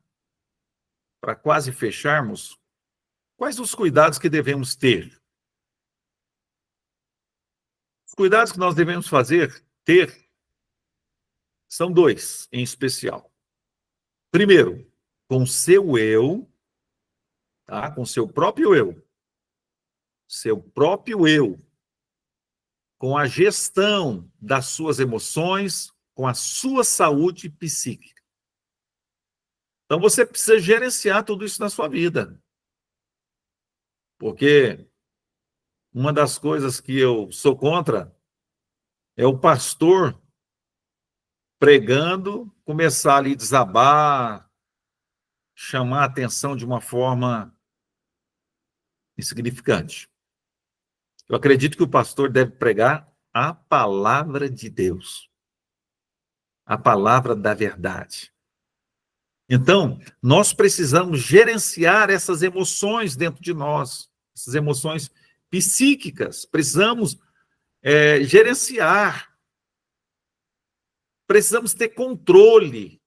S2: para quase fecharmos, quais os cuidados que devemos ter? Os cuidados que nós devemos ter, são dois, em especial. Primeiro, com seu eu, tá? Com seu próprio eu. Seu próprio eu. Com a gestão das suas emoções, com a sua saúde psíquica. Então, você precisa gerenciar tudo isso na sua vida. Porque uma das coisas que eu sou contra é o pastor pregando, começar ali a desabar, chamar a atenção de uma forma insignificante. Eu acredito que o pastor deve pregar a palavra de Deus, a palavra da verdade. Então, nós precisamos gerenciar essas emoções dentro de nós, essas emoções psíquicas. Precisamos gerenciar. Precisamos ter controle.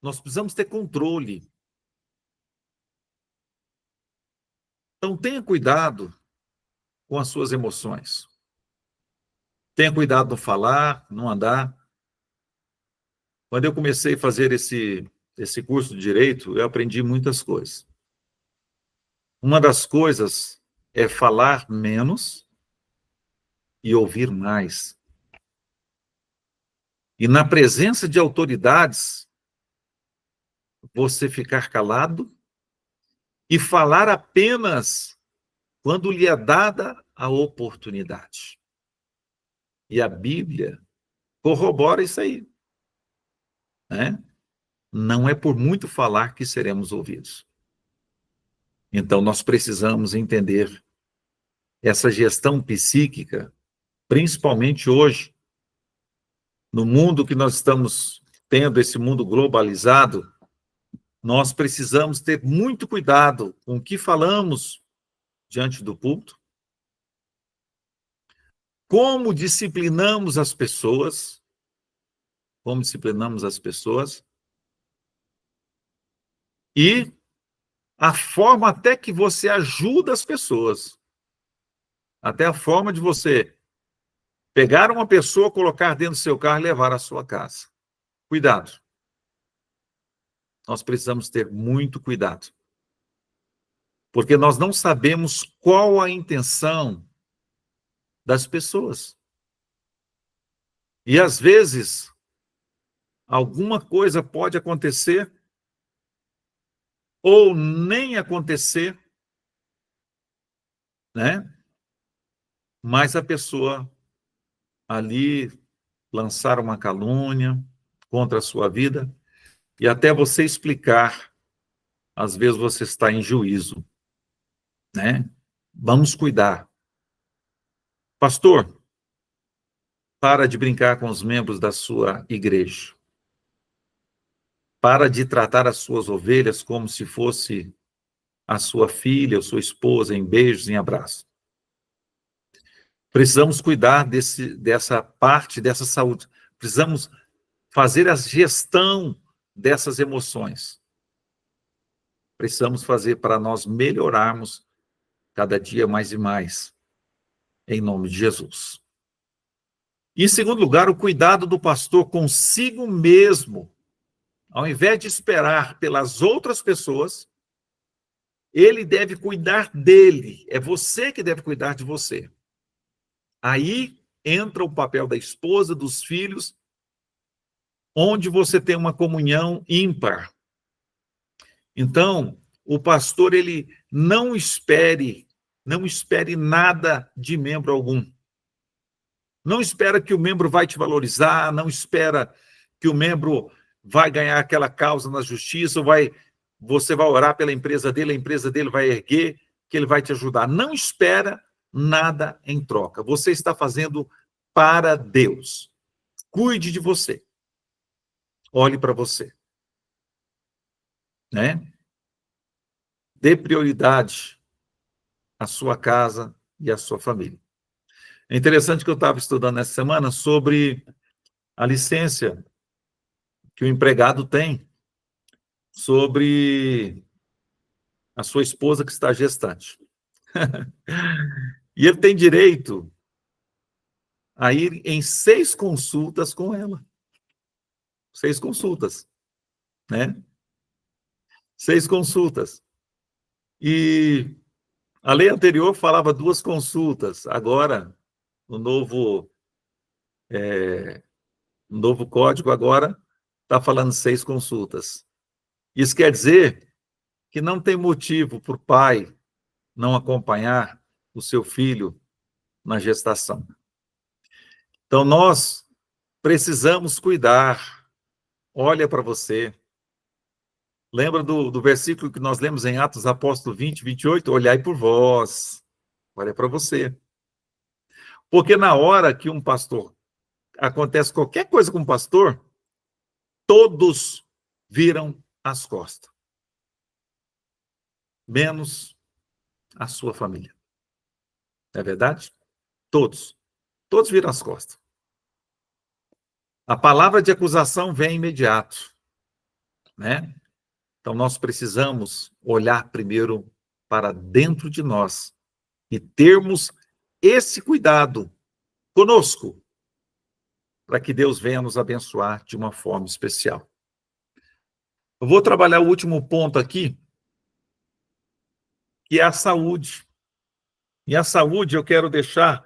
S2: Nós precisamos ter controle. Então, tenha cuidado com as suas emoções. Tenha cuidado no falar, no andar. Quando eu comecei a fazer esse curso de Direito, eu aprendi muitas coisas. Uma das coisas é falar menos e ouvir mais. E na presença de autoridades, você ficar calado e falar apenas quando lhe é dada a oportunidade. E a Bíblia corrobora isso aí, né? Não é por muito falar que seremos ouvidos. Então, nós precisamos entender essa gestão psíquica, principalmente hoje, no mundo que nós estamos tendo, esse mundo globalizado, nós precisamos ter muito cuidado com o que falamos diante do púlpito, como disciplinamos as pessoas, e a forma até que você ajuda as pessoas, até a forma de você pegar uma pessoa, colocar dentro do seu carro e levar à sua casa. Cuidado. Nós precisamos ter muito cuidado. Porque nós não sabemos qual a intenção das pessoas. E, às vezes, alguma coisa pode acontecer ou nem acontecer, né? Mas a pessoa ali lançar uma calúnia contra a sua vida e até você explicar, às vezes você está em juízo, né? Vamos cuidar. Pastor, para de brincar com os membros da sua igreja. Para de tratar as suas ovelhas como se fosse a sua filha ou sua esposa, em beijos, em abraços. Precisamos cuidar dessa parte, dessa saúde. Precisamos fazer a gestão dessas emoções. Precisamos fazer para nós melhorarmos cada dia mais e mais, em nome de Jesus. Em segundo lugar, o cuidado do pastor consigo mesmo. Ao invés de esperar pelas outras pessoas, ele deve cuidar dele. É você que deve cuidar de você. Aí entra o papel da esposa, dos filhos, onde você tem uma comunhão ímpar. Então, o pastor, ele não espere nada de membro algum. Não espera que o membro vai te valorizar, não espera que o membro vai ganhar aquela causa na justiça, você vai orar pela empresa dele, a empresa dele vai erguer, que ele vai te ajudar. Não espera nada em troca. Você está fazendo para Deus. Cuide de você. Olhe para você. Né? Dê prioridade à sua casa e à sua família. É interessante que eu estava estudando essa semana sobre a licença que o empregado tem sobre a sua esposa que está gestante. E ele tem direito a ir em 6 consultas com ela. 6 consultas, né? 6 consultas. E a lei anterior falava 2 consultas. Agora, o novo código agora está falando 6 consultas. Isso quer dizer que não tem motivo para o pai não acompanhar o seu filho na gestação. Então, nós precisamos cuidar. Olha para você. Lembra do versículo que nós lemos em Atos Apóstolos 20, 28? Olhai por vós. Olha para você. Porque na hora que um pastor, acontece qualquer coisa com um pastor, todos viram as costas. Menos a sua família. Não é verdade? Todos. Todos viram as costas. A palavra de acusação vem imediato, né? Então, nós precisamos olhar primeiro para dentro de nós e termos esse cuidado conosco, para que Deus venha nos abençoar de uma forma especial. Eu vou trabalhar o último ponto aqui, que é a saúde. E a saúde eu quero deixar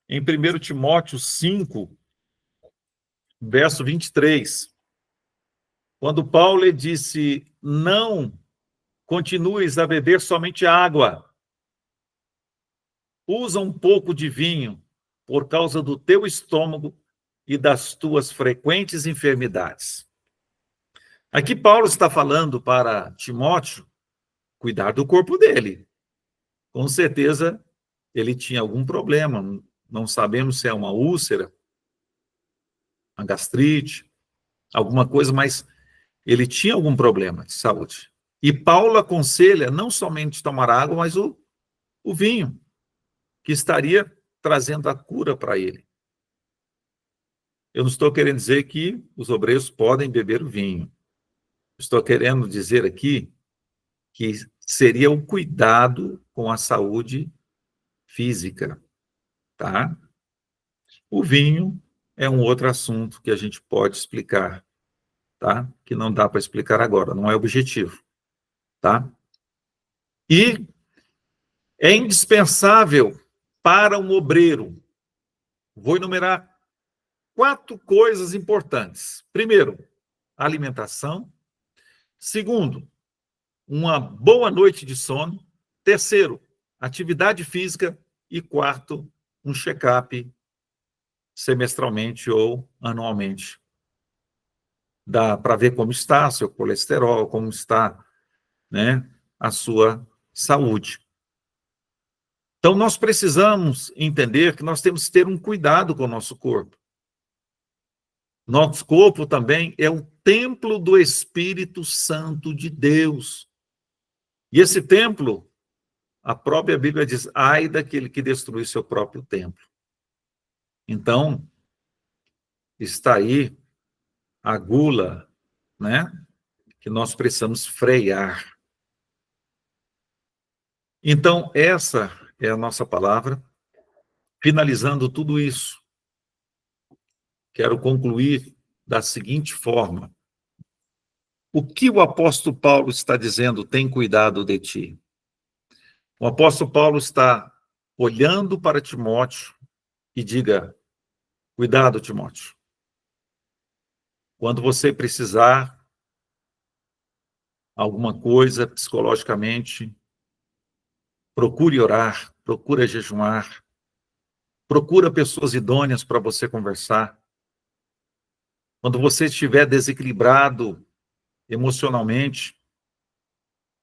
S2: em 1 Timóteo 5, verso 23. Quando Paulo disse, não continues a beber somente água. Usa um pouco de vinho por causa do teu estômago e das tuas frequentes enfermidades. Aqui Paulo está falando para Timóteo cuidar do corpo dele. Com certeza ele tinha algum problema, não sabemos se é uma úlcera, uma gastrite, alguma coisa, mas ele tinha algum problema de saúde. E Paulo aconselha não somente tomar água, mas o vinho, que estaria trazendo a cura para ele. Eu não estou querendo dizer que os obreiros podem beber o vinho. Estou querendo dizer aqui que seria o cuidado com a saúde física, tá? O vinho é um outro assunto que a gente pode explicar, tá? Que não dá para explicar agora, não é objetivo, tá? E é indispensável para um obreiro. Vou enumerar 4 coisas importantes. Primeiro, alimentação. Segundo, uma boa noite de sono. Terceiro, atividade física. E quarto, um check-up semestralmente ou anualmente. Dá para ver como está seu colesterol, como está, né, a sua saúde. Então, nós precisamos entender que nós temos que ter um cuidado com o nosso corpo. Nosso corpo também é o templo do Espírito Santo de Deus. E esse templo, a própria Bíblia diz, ai daquele que destrui seu próprio templo. Então, está aí a gula, né, que nós precisamos frear. Então, essa é a nossa palavra. Finalizando tudo isso, quero concluir da seguinte forma. O que o apóstolo Paulo está dizendo? Tem cuidado de ti. O apóstolo Paulo está olhando para Timóteo e diga, cuidado, Timóteo. Quando você precisar alguma coisa psicologicamente, procure orar, procure jejuar, procura pessoas idôneas para você conversar. Quando você estiver desequilibrado emocionalmente,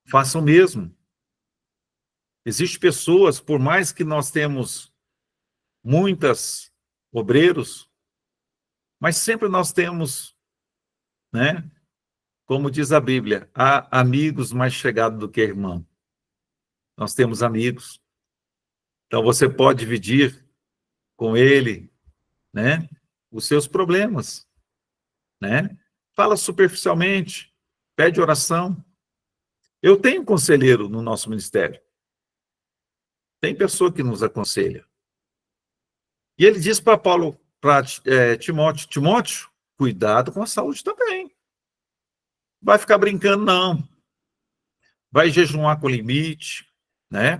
S2: faça o mesmo. Existem pessoas, por mais que nós temos muitos obreiros, mas sempre nós temos, né? Como diz a Bíblia, há amigos mais chegados do que irmão. Nós temos amigos. Então você pode dividir com ele, né, os seus problemas, né? Fala superficialmente, pede oração. Eu tenho um conselheiro no nosso ministério. Tem pessoa que nos aconselha. E ele diz para Paulo, para Timóteo, Timóteo, cuidado com a saúde também. Vai ficar brincando, não. Vai jejuar com limite, né?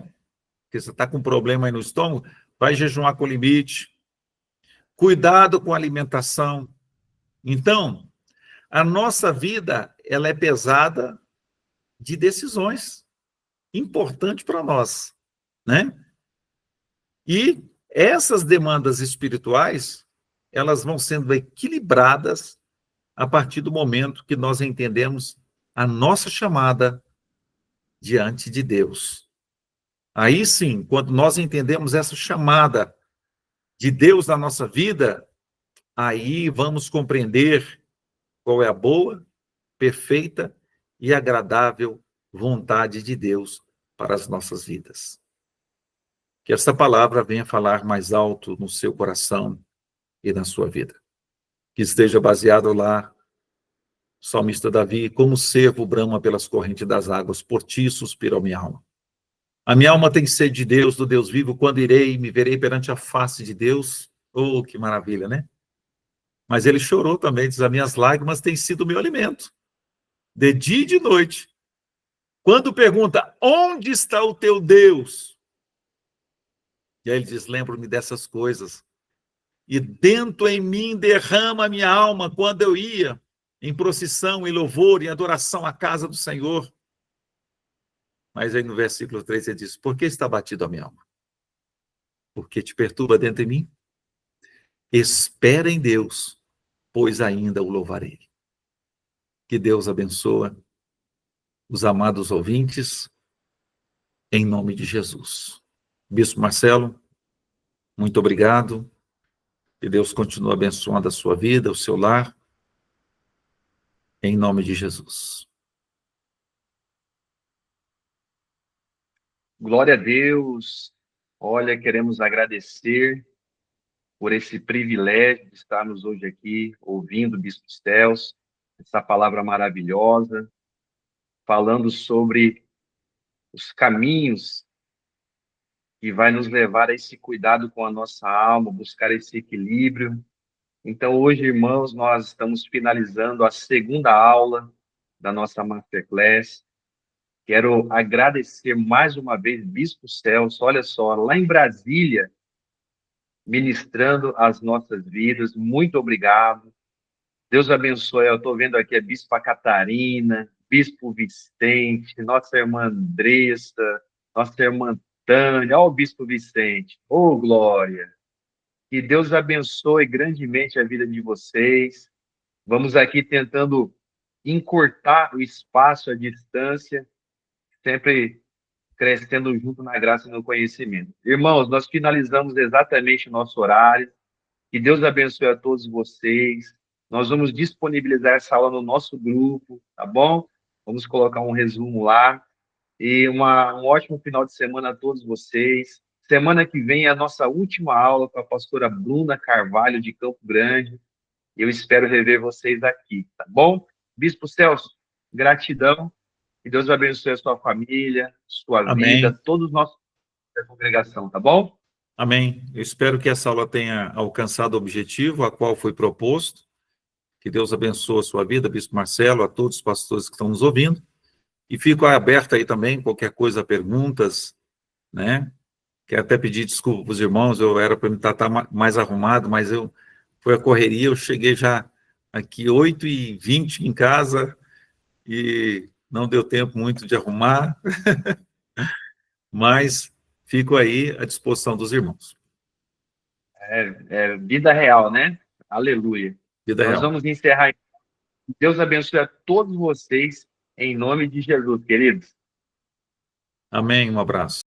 S2: Porque você está com problema aí no estômago, vai jejuar com limite. Cuidado com a alimentação. Então, a nossa vida, ela é pesada de decisões importantes para nós, né? E essas demandas espirituais, elas vão sendo equilibradas a partir do momento que nós entendemos a nossa chamada diante de Deus. Aí sim, quando nós entendemos essa chamada de Deus na nossa vida, aí vamos compreender qual é a boa, perfeita e agradável vontade de Deus para as nossas vidas. Que essa palavra venha falar mais alto no seu coração e na sua vida. Que esteja baseado lá, o salmista Davi, como cervo brama pelas correntes das águas, por ti suspira a minha alma. A minha alma tem sede de Deus, do Deus vivo, quando irei, me verei perante a face de Deus. Oh, que maravilha, né? Mas ele chorou também, diz, as minhas lágrimas têm sido o meu alimento, de dia e de noite. Quando pergunta, onde está o teu Deus? E aí ele diz, lembro-me dessas coisas. E dentro em mim derrama a minha alma quando eu ia em procissão, em louvor, em adoração à casa do Senhor. Mas aí no versículo 3 ele diz, por que está batido a minha alma? Porque te perturba dentro de mim? Espera em Deus, pois ainda o louvarei. Que Deus abençoe os amados ouvintes, em nome de Jesus. Bispo Marcelo, muito obrigado. Que Deus continue abençoando a sua vida, o seu lar, em nome de Jesus.
S1: Glória a Deus. Olha, queremos agradecer por esse privilégio de estarmos hoje aqui ouvindo o Bispo Celso, essa palavra maravilhosa, falando sobre os caminhos que vai nos levar a esse cuidado com a nossa alma, buscar esse equilíbrio. Então, hoje, irmãos, nós estamos finalizando a segunda aula da nossa Masterclass. Quero agradecer mais uma vez, Bispo Celso, olha só, lá em Brasília, ministrando as nossas vidas. Muito obrigado. Deus abençoe. Eu estou vendo aqui a Bispa Catarina, Bispo Vicente, nossa irmã Andressa, nossa irmã Tânia, ó o Bispo Vicente. Ô, glória! Que Deus abençoe grandemente a vida de vocês. Vamos aqui tentando encurtar o espaço, a distância, sempre crescendo junto na graça e no conhecimento. Irmãos, nós finalizamos exatamente o nosso horário. Que Deus abençoe a todos vocês. Nós vamos disponibilizar essa aula no nosso grupo, tá bom? Vamos colocar um resumo lá. E um ótimo final de semana a todos vocês. Semana que vem é a nossa última aula com a pastora Bruna Carvalho, de Campo Grande. Eu espero rever vocês aqui, tá bom? Bispo Celso, gratidão. Que Deus abençoe a sua família, sua vida,
S2: Amém.
S1: todos nós da congregação, tá bom?
S2: Amém. Eu espero que essa aula tenha alcançado o objetivo a qual foi proposto. Que Deus abençoe a sua vida, Bispo Marcelo, a todos os pastores que estão nos ouvindo. E fico aberto aí também, qualquer coisa, perguntas, né? Quero até pedir desculpa para os irmãos, eu era para me estar mais arrumado, mas foi a correria, eu cheguei já aqui 8h20 em casa e não deu tempo muito de arrumar, mas fico aí à disposição dos irmãos.
S1: É vida real, né? Aleluia.
S2: Vida
S1: Nós
S2: real.
S1: vamos encerrar. Deus abençoe a todos vocês, em nome de Jesus, queridos.
S2: Amém, um abraço.